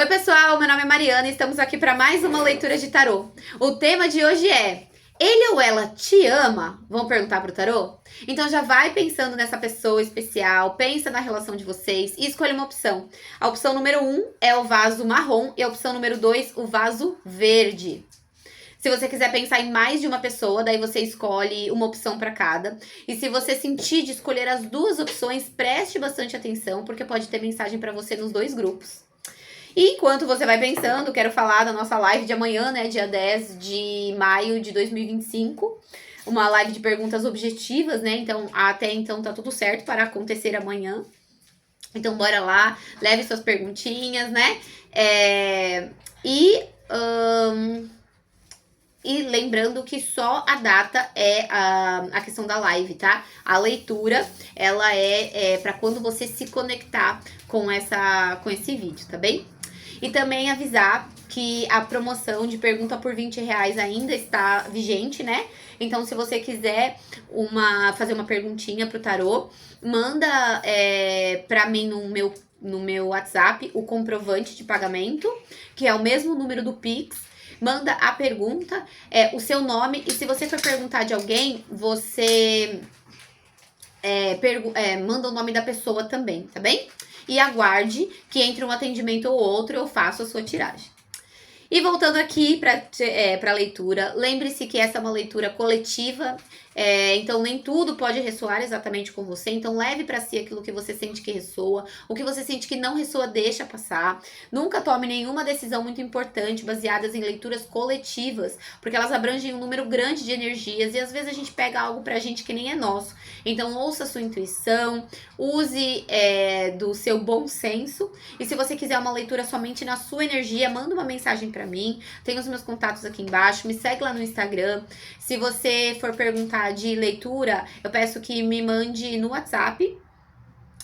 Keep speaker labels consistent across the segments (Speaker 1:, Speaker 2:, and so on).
Speaker 1: Oi pessoal, meu nome é Mariana e estamos aqui para mais uma leitura de tarô. O tema de hoje é: ele ou ela te ama? Vamos perguntar pro tarô? Então já vai pensando nessa pessoa especial, pensa na relação de vocês e escolha uma opção. A opção número 1 é o vaso marrom e a opção número 2 o vaso verde. Se você quiser pensar em mais de uma pessoa, daí você escolhe uma opção para cada. E se você sentir de escolher as duas opções, preste bastante atenção, porque pode ter mensagem para você nos dois grupos. E enquanto você vai pensando, quero falar da nossa live de amanhã, né, dia 10 de maio de 2025. Uma live de perguntas objetivas, né? Então, até então tá tudo certo para acontecer amanhã. Então, bora lá, leve suas perguntinhas, né? E lembrando que só a data é a questão da live, tá? A leitura, ela é para quando você se conectar com esse vídeo, tá bem? E também avisar que a promoção de pergunta por R$20 ainda está vigente, né? Então, se você quiser fazer uma perguntinha pro tarô, manda pra mim no meu WhatsApp o comprovante de pagamento, que é o mesmo número do Pix. Manda a pergunta, o seu nome, e se você for perguntar de alguém, você manda o nome da pessoa também, tá bem? E aguarde que entre um atendimento ou outro eu faço a sua tiragem. E voltando aqui para a leitura, lembre-se que essa é uma leitura coletiva, então nem tudo pode ressoar exatamente com você, então leve para si aquilo que você sente que ressoa, o que você sente que não ressoa, deixa passar. Nunca tome nenhuma decisão muito importante baseadas em leituras coletivas, porque elas abrangem um número grande de energias e às vezes a gente pega algo pra gente que nem é nosso. Então ouça a sua intuição, use do seu bom senso, e se você quiser uma leitura somente na sua energia, manda uma mensagem pra mim, tem os meus contatos aqui embaixo, me segue lá no Instagram. Se você for perguntar de leitura, eu peço que me mande no WhatsApp,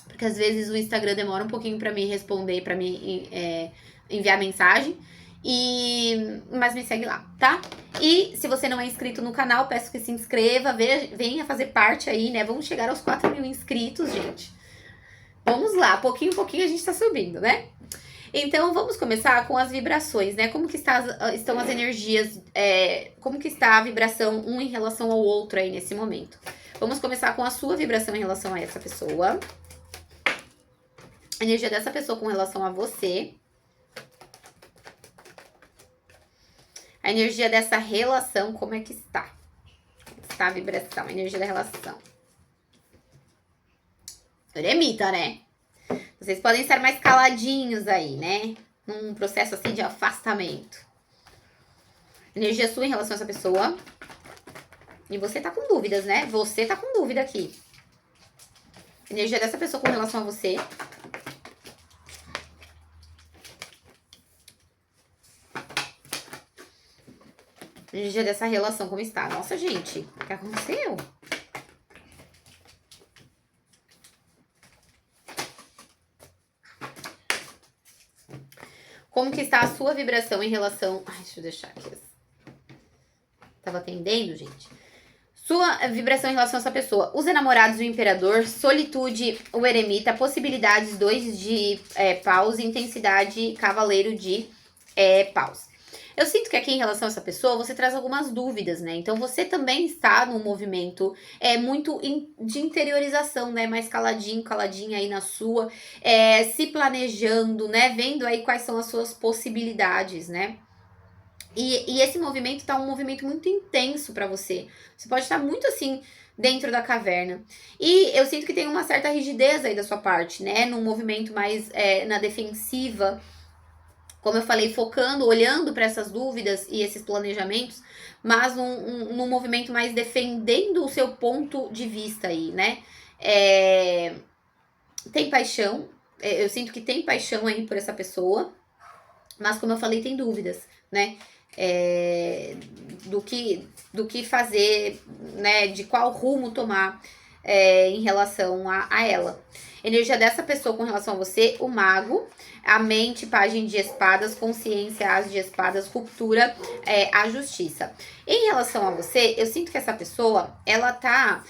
Speaker 1: porque às vezes o Instagram demora um pouquinho pra me responder, pra me enviar mensagem. Mas me segue lá, tá? E se você não é inscrito no canal, peço que se inscreva, venha fazer parte aí, né? Vamos chegar aos 4.000 inscritos, gente. Vamos lá, pouquinho em pouquinho a gente tá subindo, né? Então, vamos começar com as vibrações, né? Como que estão as energias, como que está a vibração um em relação ao outro aí nesse momento. Vamos começar com a sua vibração em relação a essa pessoa. A energia dessa pessoa com relação a você. A energia dessa relação, como é que está? Como está a vibração, a energia da relação. Eremita, né? Vocês podem estar mais caladinhos aí, né? Num processo assim de afastamento. Energia sua em relação a essa pessoa. E você tá com dúvidas, né? Você tá com dúvida aqui. Energia dessa pessoa com relação a você. Energia dessa relação, como está? Nossa, gente, o que aconteceu? Como que está a sua vibração em relação... Ai, deixa eu deixar aqui. Tava atendendo, gente. Sua vibração em relação a essa pessoa. Os enamorados, o imperador. Solitude, o eremita. Possibilidades, 2 de paus. Intensidade, cavaleiro de paus. Eu sinto que aqui em relação a essa pessoa, você traz algumas dúvidas, né? Então, você também está num movimento muito de interiorização, né? Mais caladinha aí na sua. Se planejando, né? Vendo aí quais são as suas possibilidades, né? E esse movimento tá um movimento muito intenso pra você. Você pode estar muito assim dentro da caverna. E eu sinto que tem uma certa rigidez aí da sua parte, né? Num movimento mais na defensiva. Como eu falei, focando, olhando para essas dúvidas e esses planejamentos, mas num movimento mais defendendo o seu ponto de vista aí, né? Tem paixão, eu sinto que tem paixão aí por essa pessoa, mas como eu falei, tem dúvidas, né? Do que fazer, né? De qual rumo tomar em relação a ela. Energia dessa pessoa com relação a você, o mago, a mente, pajem de espadas, consciência, as de espadas, ruptura, a justiça. Em relação a você, eu sinto que essa pessoa, ela tá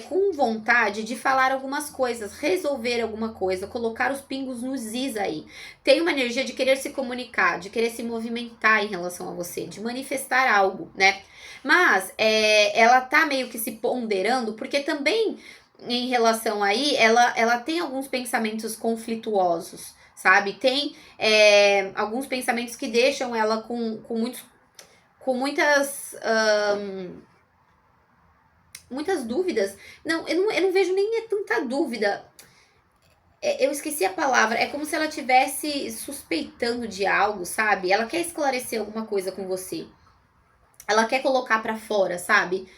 Speaker 1: com vontade de falar algumas coisas, resolver alguma coisa, colocar os pingos nos is aí. Tem uma energia de querer se comunicar, de querer se movimentar em relação a você, de manifestar algo, né? Mas ela tá meio que se ponderando, porque também em relação aí, ela tem alguns pensamentos conflituosos, sabe? Tem alguns pensamentos que deixam ela com muitas muitas dúvidas. Não, eu não vejo nem tanta dúvida. Eu esqueci a palavra. É como se ela estivesse suspeitando de algo, sabe? Ela quer esclarecer alguma coisa com você. Ela quer colocar pra fora, sabe?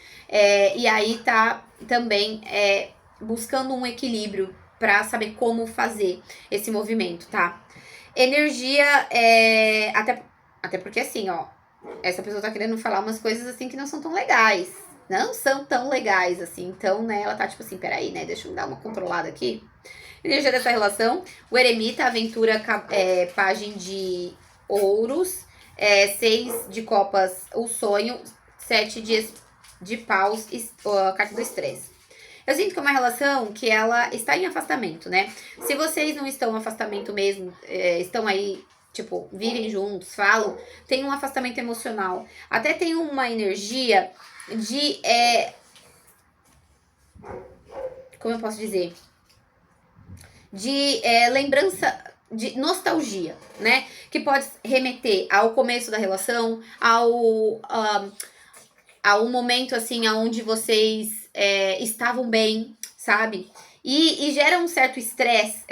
Speaker 1: E aí tá também buscando um equilíbrio pra saber como fazer esse movimento, tá? Energia, até porque assim, ó, essa pessoa tá querendo falar umas coisas assim que não são tão legais. Não são tão legais assim. Então, né, ela tá tipo assim, peraí, né? Deixa eu dar uma controlada aqui. Energia dessa relação. O eremita, aventura, página de ouros. 6 de copas, o sonho. 7 de paus, a carta do estresse. Eu sinto que é uma relação que ela está em afastamento, né? Se vocês não estão em afastamento mesmo, estão aí, tipo, vivem juntos, falam, tem um afastamento emocional. Até tem uma energia de. Como eu posso dizer? De lembrança, de nostalgia, né? Que pode remeter ao começo da relação, ao momento, assim, onde vocês estavam bem, sabe? E gera um certo estresse,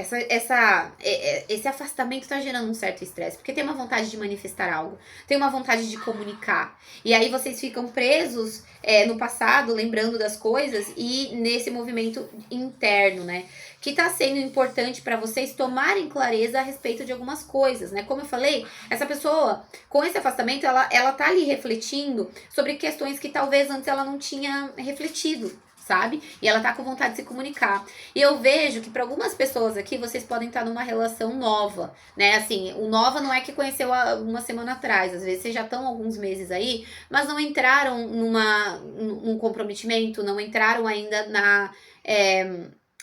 Speaker 1: esse afastamento tá gerando um certo estresse, porque tem uma vontade de manifestar algo, tem uma vontade de comunicar, e aí vocês ficam presos no passado, lembrando das coisas, e nesse movimento interno, né? Que tá sendo importante para vocês tomarem clareza a respeito de algumas coisas, né? Como eu falei, essa pessoa, com esse afastamento, ela tá ali refletindo sobre questões que talvez antes ela não tinha refletido, sabe? E ela tá com vontade de se comunicar. E eu vejo que para algumas pessoas aqui, vocês podem estar numa relação nova, né? Assim, o nova não é que conheceu há uma semana atrás, às vezes vocês já estão alguns meses aí, mas não entraram num comprometimento, não entraram ainda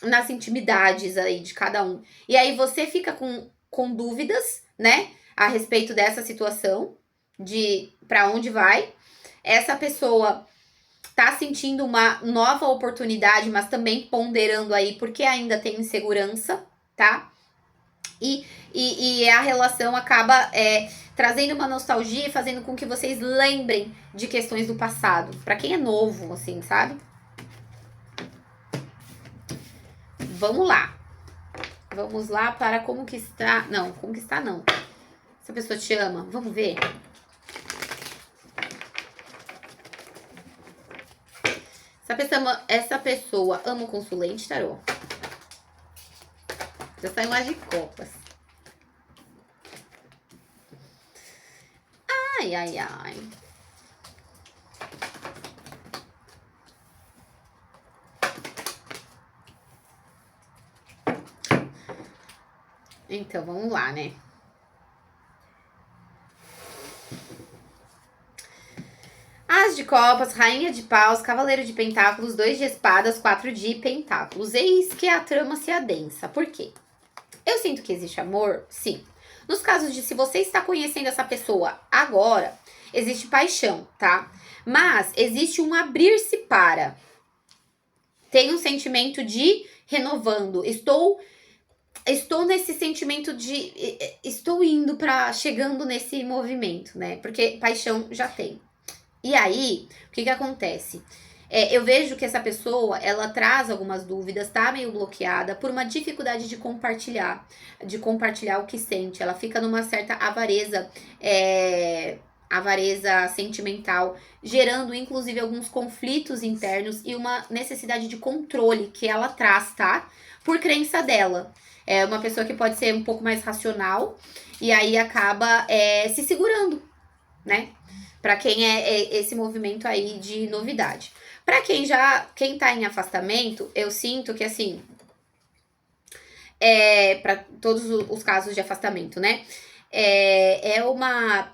Speaker 1: nas intimidades aí de cada um. E aí você fica com dúvidas, né? A respeito dessa situação, de para onde vai. Essa pessoa tá sentindo uma nova oportunidade, mas também ponderando aí, porque ainda tem insegurança, tá? E a relação acaba trazendo uma nostalgia e fazendo com que vocês lembrem de questões do passado. Pra quem é novo, assim, sabe? Vamos lá. Vamos lá para conquistar. Não, conquistar não. Essa pessoa te ama. Vamos ver. Essa pessoa ama o consulente, tarô. Já saiu mais de copas. Ai, ai, ai. Então, vamos lá, né? As de copas, rainha de paus, cavaleiro de pentáculos, 2 de espadas, 4 de pentáculos. Eis que a trama se adensa. Por quê? Eu sinto que existe amor? Sim. Nos casos de se você está conhecendo essa pessoa agora, existe paixão, tá? Mas existe um abrir-se para. Tem um sentimento de renovando. Estou nesse sentimento de estou indo para chegando nesse movimento, né? Porque paixão já tem. E aí, o que acontece? Eu vejo que essa pessoa, ela traz algumas dúvidas, tá meio bloqueada por uma dificuldade de compartilhar o que sente. Ela fica numa certa avareza sentimental, gerando inclusive alguns conflitos internos e uma necessidade de controle que ela traz, tá? Por crença dela. É uma pessoa que pode ser um pouco mais racional e aí acaba se segurando, né? Para quem esse movimento aí de novidade. Para quem tá em afastamento, eu sinto que assim, para todos os casos de afastamento, né?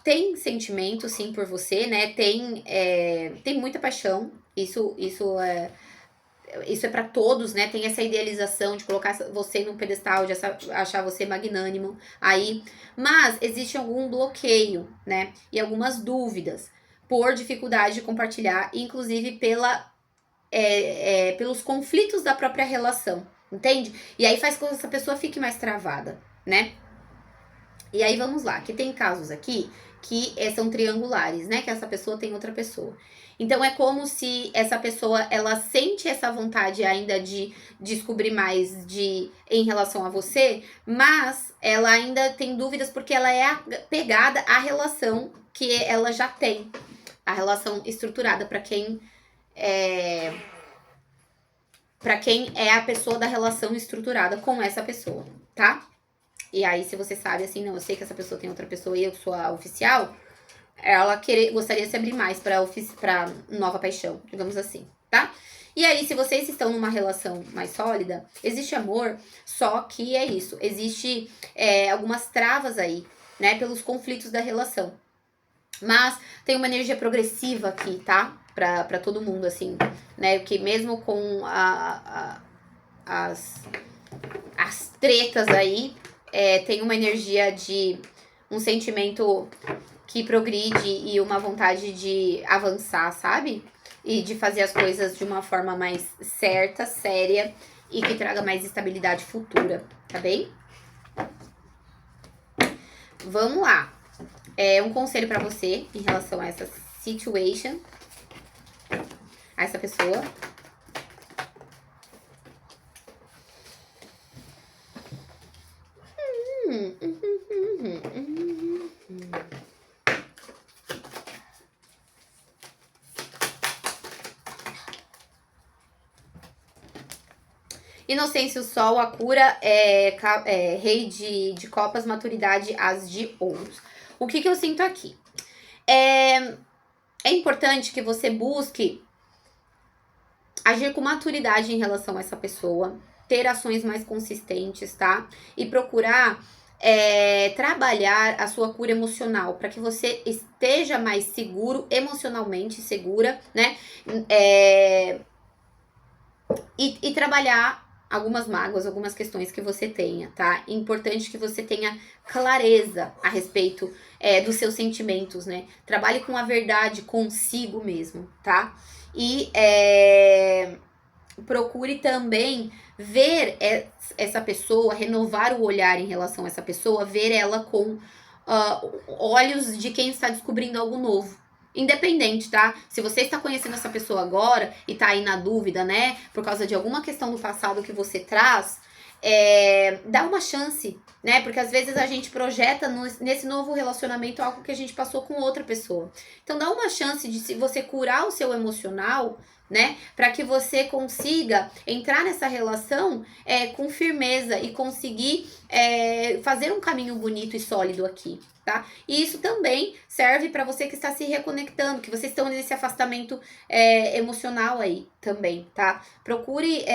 Speaker 1: Tem sentimento, sim, por você, né? Tem muita paixão. Isso é para todos, né? Tem essa idealização de colocar você num pedestal, de achar você magnânimo aí. Mas existe algum bloqueio, né? E algumas dúvidas por dificuldade de compartilhar, inclusive pelos conflitos da própria relação, entende? E aí faz com que essa pessoa fique mais travada, né? E aí vamos lá, que tem casos aqui que são triangulares, né? Que essa pessoa tem outra pessoa. Então é como se essa pessoa ela sente essa vontade ainda de descobrir mais em relação a você, mas ela ainda tem dúvidas porque ela é apegada à relação que ela já tem, a relação estruturada para quem é a pessoa da relação estruturada com essa pessoa, tá? E aí, se você sabe assim, não, eu sei que essa pessoa tem outra pessoa e eu sou a oficial, ela gostaria de se abrir mais pra nova paixão, digamos assim, tá? E aí, se vocês estão numa relação mais sólida, existe amor, só que é isso, existe algumas travas aí, né, pelos conflitos da relação. Mas tem uma energia progressiva aqui, tá? Pra todo mundo, assim, né? Que mesmo com as tretas aí, tem uma energia de um sentimento que progride e uma vontade de avançar, sabe? E de fazer as coisas de uma forma mais certa, séria e que traga mais estabilidade futura, tá bem? Vamos lá. Um conselho pra você em relação a essa situation, a essa pessoa. Inocência, o sol, a cura, rei de copas, maturidade, as de ouros. O que eu sinto aqui? É importante que você busque agir com maturidade em relação a essa pessoa, ter ações mais consistentes, tá? E procurar trabalhar a sua cura emocional, para que você esteja mais seguro, emocionalmente segura, né? E trabalhar algumas mágoas, algumas questões que você tenha, tá? É importante que você tenha clareza a respeito dos seus sentimentos, né? Trabalhe com a verdade consigo mesmo, tá? E procure também ver essa pessoa, renovar o olhar em relação a essa pessoa, ver ela com olhos de quem está descobrindo algo novo. Independente, tá? Se você está conhecendo essa pessoa agora e tá aí na dúvida, né? Por causa de alguma questão do passado que você traz, dá uma chance, né? Porque às vezes a gente projeta nesse novo relacionamento algo que a gente passou com outra pessoa. Então dá uma chance de, se você curar o seu emocional, né? Para que você consiga entrar nessa relação com firmeza e conseguir fazer um caminho bonito e sólido aqui, tá? E isso também serve para você que está se reconectando, que vocês estão nesse afastamento emocional aí também, tá? Procure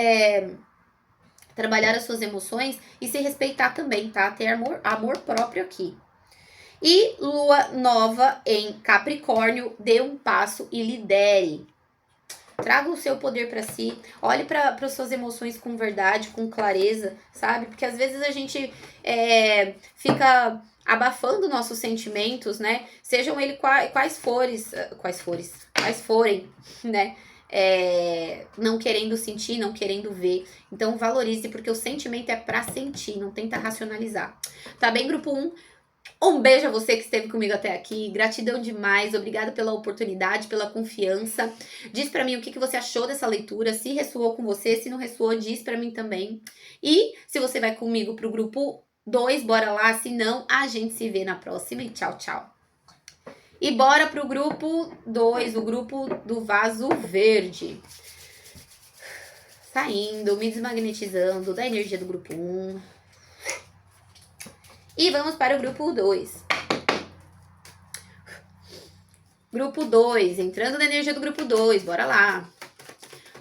Speaker 1: trabalhar as suas emoções e se respeitar também, tá? Ter amor próprio aqui. E lua nova em Capricórnio, dê um passo e lidere. Traga o seu poder para si, olhe para as suas emoções com verdade, com clareza, sabe? Porque às vezes a gente fica abafando nossos sentimentos, né? Sejam eles quais forem, né? Não querendo sentir, não querendo ver. Então valorize, porque o sentimento é para sentir, não tenta racionalizar. Tá bem, grupo 1? Um beijo a você que esteve comigo até aqui. Gratidão demais. Obrigada pela oportunidade, pela confiança. Diz pra mim o que você achou dessa leitura. Se ressoou com você, se não ressoou, diz pra mim também. E se você vai comigo pro grupo 2, bora lá. Se não, a gente se vê na próxima. E tchau, tchau. E bora pro grupo 2, o grupo do vaso verde. Saindo, me desmagnetizando da energia do grupo 1. E vamos para o grupo 2. Grupo 2, entrando na energia do grupo 2, bora lá.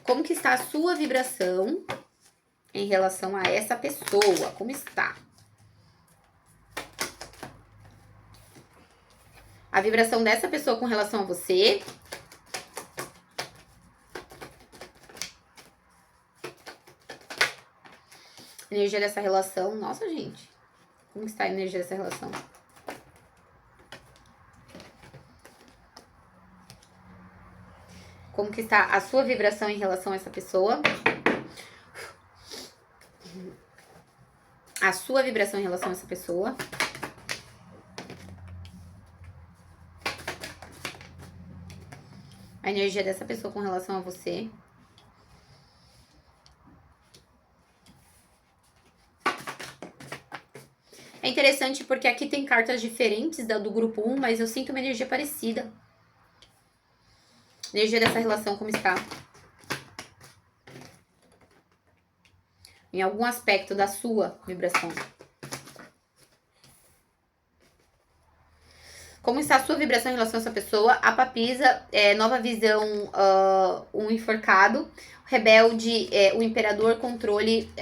Speaker 1: Como que está a sua vibração em relação a essa pessoa. Como está? A vibração dessa pessoa com relação a você. Energia dessa relação. Nossa, gente. Como está a energia dessa relação? Como que está a sua vibração em relação a essa pessoa? A sua vibração em relação a essa pessoa. A energia dessa pessoa com relação a você. É interessante porque aqui tem cartas diferentes do grupo 1, mas eu sinto uma energia parecida. Energia dessa relação, como está? Em algum aspecto da sua vibração. Como está a sua vibração em relação a essa pessoa? A papisa, nova visão, um enforcado. Rebelde, o imperador, controle,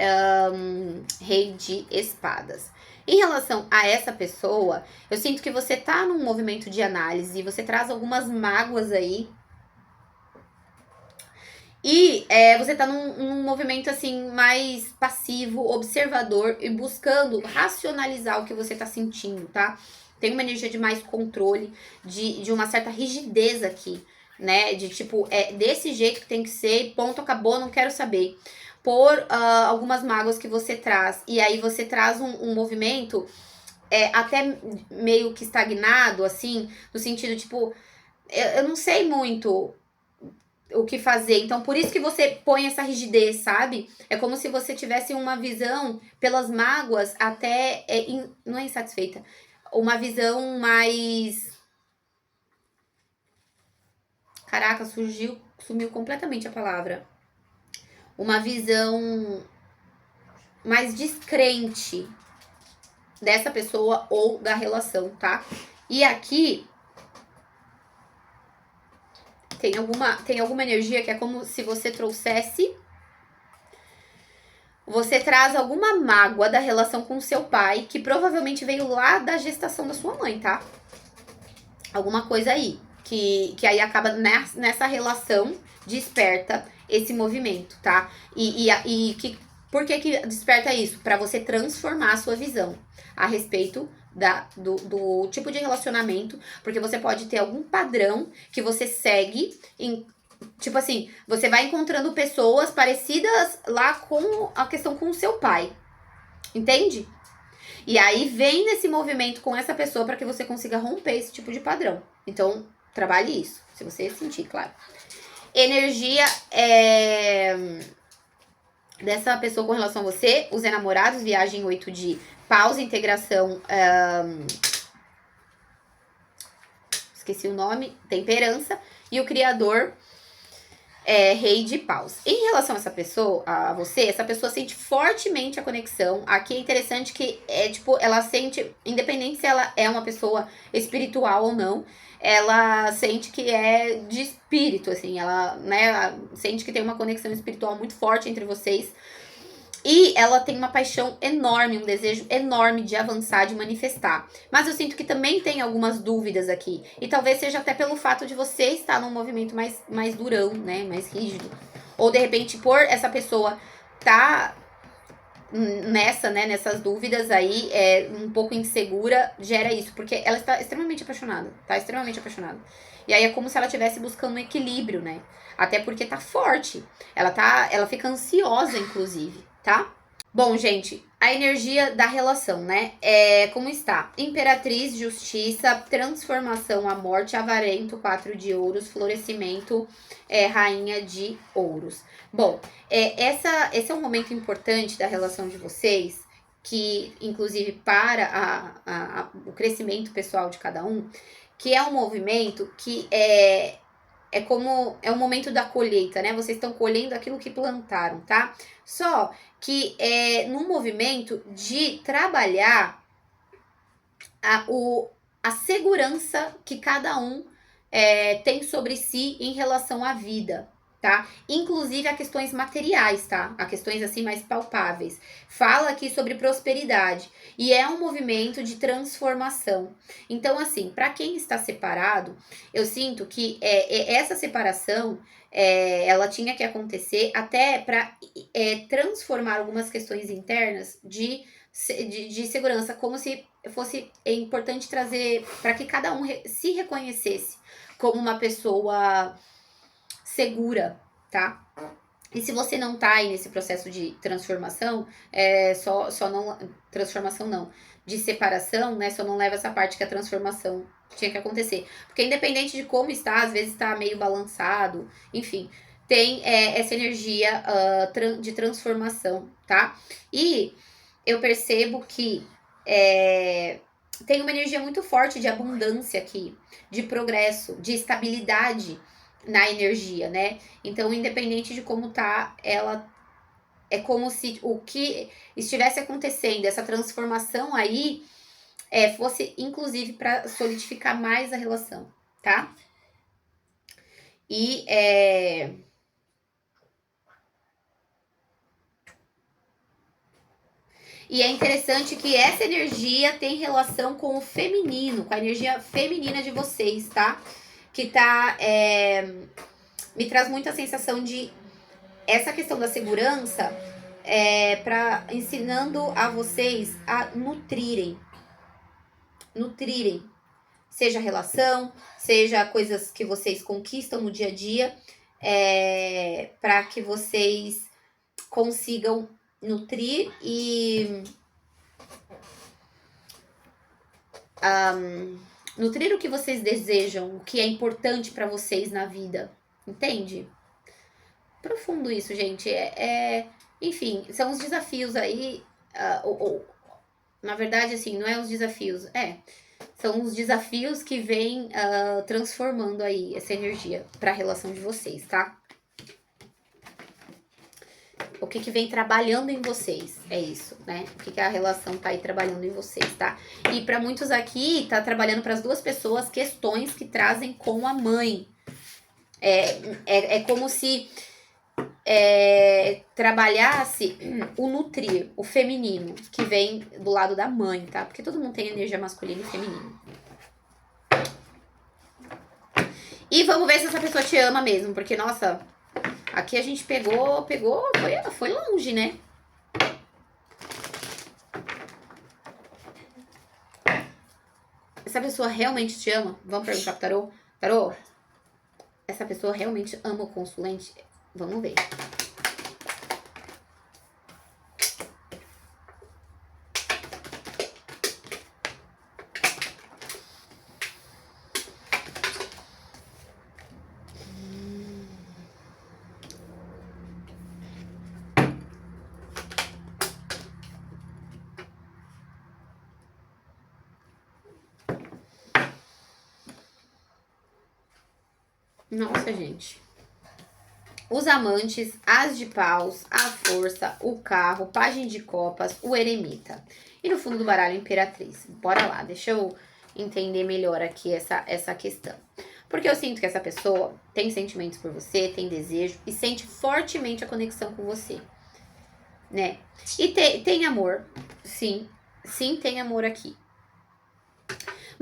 Speaker 1: rei de espadas. Em relação a essa pessoa, eu sinto que você tá num movimento de análise, você traz algumas mágoas aí. E você tá num movimento, assim, mais passivo, observador e buscando racionalizar o que você tá sentindo, tá? Tem uma energia de mais controle, de uma certa rigidez aqui, né? De tipo, desse jeito que tem que ser, ponto, acabou, não quero saber. Por algumas mágoas que você traz. E aí você traz um movimento até meio que estagnado, assim, no sentido, tipo, eu não sei muito o que fazer. Então, por isso que você põe essa rigidez, sabe? É como se você tivesse uma visão pelas mágoas até... não é insatisfeita. Uma visão mais... Caraca, sumiu completamente a palavra. Uma visão mais descrente dessa pessoa ou da relação, tá? E aqui tem alguma energia que é como se você trouxesse... Você traz alguma mágoa da relação com o seu pai, que provavelmente veio lá da gestação da sua mãe, tá? Alguma coisa aí, que aí acaba nessa relação, desperta esse movimento, tá? Por que desperta isso? Para você transformar a sua visão a respeito do tipo de relacionamento, porque você pode ter algum padrão que você segue em... Tipo assim, você vai encontrando pessoas parecidas lá com a questão com o seu pai. Entende? E aí vem nesse movimento com essa pessoa para que você consiga romper esse tipo de padrão. Então, trabalhe isso, se você sentir, claro. Energia dessa pessoa com relação a você, os enamorados, viagem 8 de pausa, integração... esqueci o nome, temperança. E o criador... rei de paus. Em relação a essa pessoa, a você, essa pessoa sente fortemente a conexão. Aqui é interessante que ela sente, independente se ela é uma pessoa espiritual ou não, ela sente que é de espírito, assim, ela, né, sente que tem uma conexão espiritual muito forte entre vocês. E ela tem uma paixão enorme, um desejo enorme de avançar, de manifestar. Mas eu sinto que também tem algumas dúvidas aqui. E talvez seja até pelo fato de você estar num movimento mais durão, né? Mais rígido. Ou de repente, por essa pessoa tá nessas dúvidas aí, um pouco insegura, gera isso. Porque ela está extremamente apaixonada. Tá extremamente apaixonada. E aí é como se ela estivesse buscando um equilíbrio, né? Até porque tá forte. Ela fica ansiosa, inclusive, tá? Bom, gente, a energia da relação, né? Como está? Imperatriz, justiça, transformação, a morte, avarento, 4 de ouros, florescimento, rainha de ouros. Bom, esse é um momento importante da relação de vocês, que inclusive para o crescimento pessoal de cada um, que é um movimento que é um momento da colheita, né? Vocês estão colhendo aquilo que plantaram, tá? Só que num movimento de trabalhar a segurança que cada um tem sobre si em relação à vida, tá? Inclusive a questões materiais, tá? A questões assim mais palpáveis. Fala aqui sobre prosperidade e é um movimento de transformação. Então, assim, para quem está separado, eu sinto que essa separação ela tinha que acontecer até para transformar algumas questões internas de segurança, como se fosse importante trazer para que cada um se reconhecesse como uma pessoa segura, tá? E se você não tá aí nesse processo de transformação, só não. Transformação não. De separação, né? Só não leva essa parte que a transformação tinha que acontecer. Porque independente de como está, às vezes tá meio balançado, enfim. Tem essa energia de transformação, tá? E eu percebo que tem uma energia muito forte de abundância aqui, de progresso, de estabilidade na energia, né? Então, independente de como tá, ela é como se o que estivesse acontecendo, essa transformação aí, fosse inclusive para solidificar mais a relação, tá? E E é interessante que essa energia tem relação com o feminino, com a energia feminina de vocês, tá? Que tá. Me traz muita sensação de essa questão da segurança para ensinando a vocês a nutrirem. Nutrirem. Seja relação, seja coisas que vocês conquistam no dia a dia, para que vocês consigam nutrir e nutrir o que vocês desejam, o que é importante para vocês na vida, entende? Profundo isso, gente. Enfim, são os desafios aí. Na verdade, assim, não é os desafios, são os desafios que vêm transformando aí essa energia para a relação de vocês, tá? O que vem trabalhando em vocês, é isso, né? O que a relação tá aí trabalhando em vocês, tá? E para muitos aqui, tá trabalhando para as duas pessoas questões que trazem com a mãe. É como se trabalhasse o nutrir, o feminino, que vem do lado da mãe, tá? Porque todo mundo tem energia masculina e feminina. E vamos ver se essa pessoa te ama mesmo, porque, nossa, aqui a gente pegou, foi longe, né? Essa pessoa realmente te ama? Vamos perguntar pro tarô? Tarô, essa pessoa realmente ama o consulente? Vamos ver. Nossa, gente. Os amantes, as de paus, a força, o carro, pajem de copas, o eremita. E no fundo do baralho, imperatriz. Bora lá, deixa eu entender melhor aqui essa questão. Porque eu sinto que essa pessoa tem sentimentos por você, tem desejo e sente fortemente a conexão com você, né? E tem amor, sim. Sim, tem amor aqui.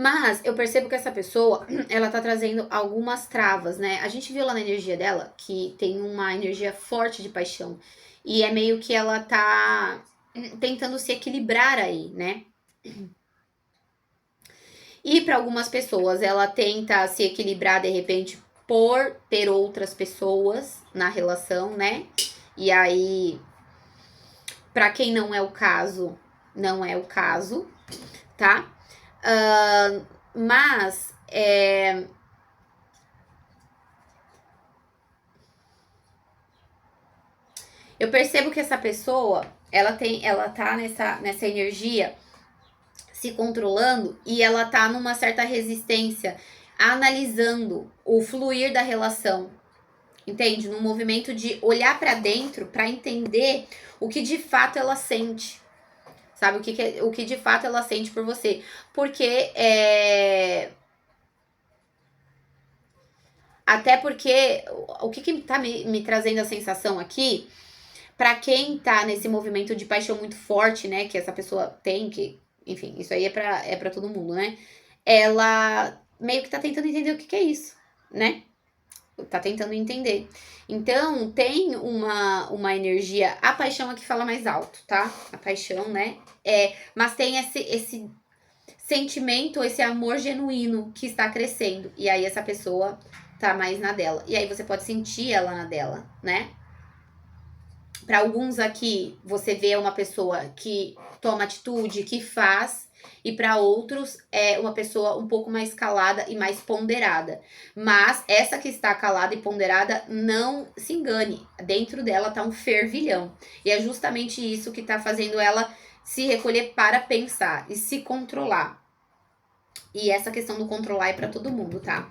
Speaker 1: Mas eu percebo que essa pessoa, ela tá trazendo algumas travas, né? A gente viu lá na energia dela que tem uma energia forte de paixão. E é meio que ela tá tentando se equilibrar aí, né? E para algumas pessoas, ela tenta se equilibrar de repente por ter outras pessoas na relação, né? E aí, para quem não é o caso, não é o caso, tá? Mas eu percebo que essa pessoa, ela tá nessa energia se controlando e ela tá numa certa resistência, analisando o fluir da relação. Entende? Num movimento de olhar para dentro para entender o que de fato ela sente. Sabe? O que de fato ela sente por você. Porque Até porque o que tá me trazendo a sensação aqui, pra quem tá nesse movimento de paixão muito forte, né, que essa pessoa tem, que, enfim, isso aí é pra todo mundo, né? Ela meio que tá tentando entender o que é isso, né? Tá tentando entender. Então, tem uma energia. A paixão aqui fala mais alto, tá? A paixão, né? Mas tem esse sentimento, esse amor genuíno que está crescendo. E aí, essa pessoa tá mais na dela. E aí, você pode sentir ela na dela, né? Para alguns aqui, você vê uma pessoa que toma atitude, que faz, e para outros é uma pessoa um pouco mais calada e mais ponderada. Mas essa que está calada e ponderada, não se engane, dentro dela tá um fervilhão. E é justamente isso que tá fazendo ela se recolher para pensar e se controlar. E essa questão do controlar é para todo mundo, tá?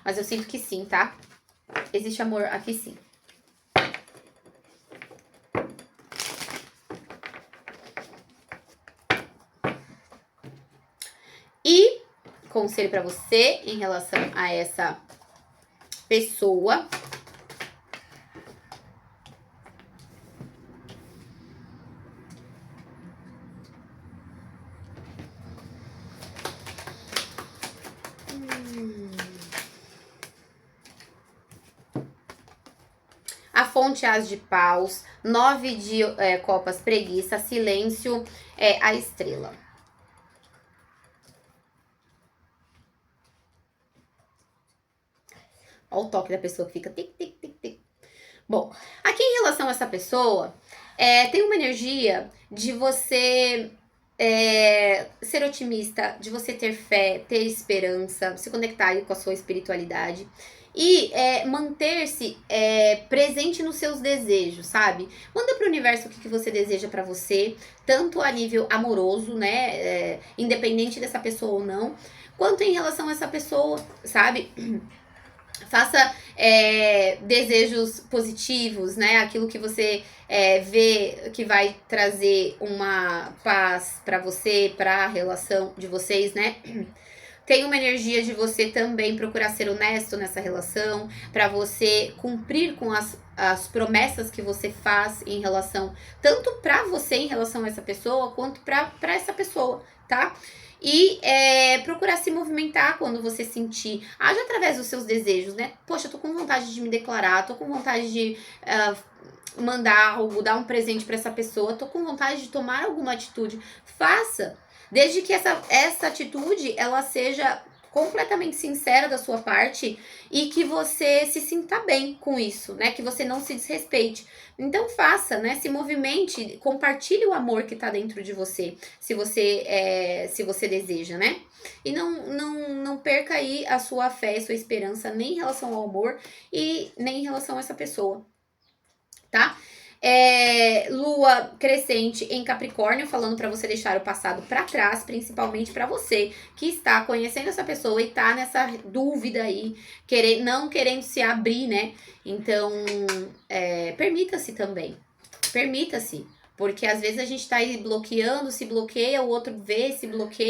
Speaker 1: Mas eu sinto que sim, tá? Existe amor aqui sim. E conselho para você em relação a essa pessoa. A fonte as de paus, 9 de copas preguiça, silêncio, a estrela. Olha o toque da pessoa que fica tic, tic, tic, tic. Bom, aqui em relação a essa pessoa, tem uma energia de você ser otimista, de você ter fé, ter esperança, se conectar aí com a sua espiritualidade e manter-se presente nos seus desejos, sabe? Manda pro universo o que você deseja pra você, tanto a nível amoroso, né? Independente dessa pessoa ou não, quanto em relação a essa pessoa, sabe? Faça desejos positivos, né? Aquilo que você vê que vai trazer uma paz pra você, pra relação de vocês, né? Tem uma energia de você também procurar ser honesto nessa relação, pra você cumprir com as promessas que você faz em relação, tanto pra você em relação a essa pessoa, quanto pra essa pessoa, tá? E procurar se movimentar quando você sentir. Age através dos seus desejos, né? Poxa, eu tô com vontade de me declarar, tô com vontade de mandar algo, dar um presente pra essa pessoa, tô com vontade de tomar alguma atitude. Faça. Desde que essa atitude, ela seja completamente sincera da sua parte e que você se sinta bem com isso, né? Que você não se desrespeite. Então faça, né? Se movimente, compartilhe o amor que tá dentro de você, se você deseja, né? E não perca aí a sua fé e sua esperança nem em relação ao amor e nem em relação a essa pessoa, tá? Lua crescente em Capricórnio, falando pra você deixar o passado pra trás, principalmente pra você que está conhecendo essa pessoa e tá nessa dúvida aí, não querendo se abrir, né? Então, permita-se também. Permita-se. Porque às vezes a gente tá aí bloqueando, se bloqueia, o outro vê, se bloqueia.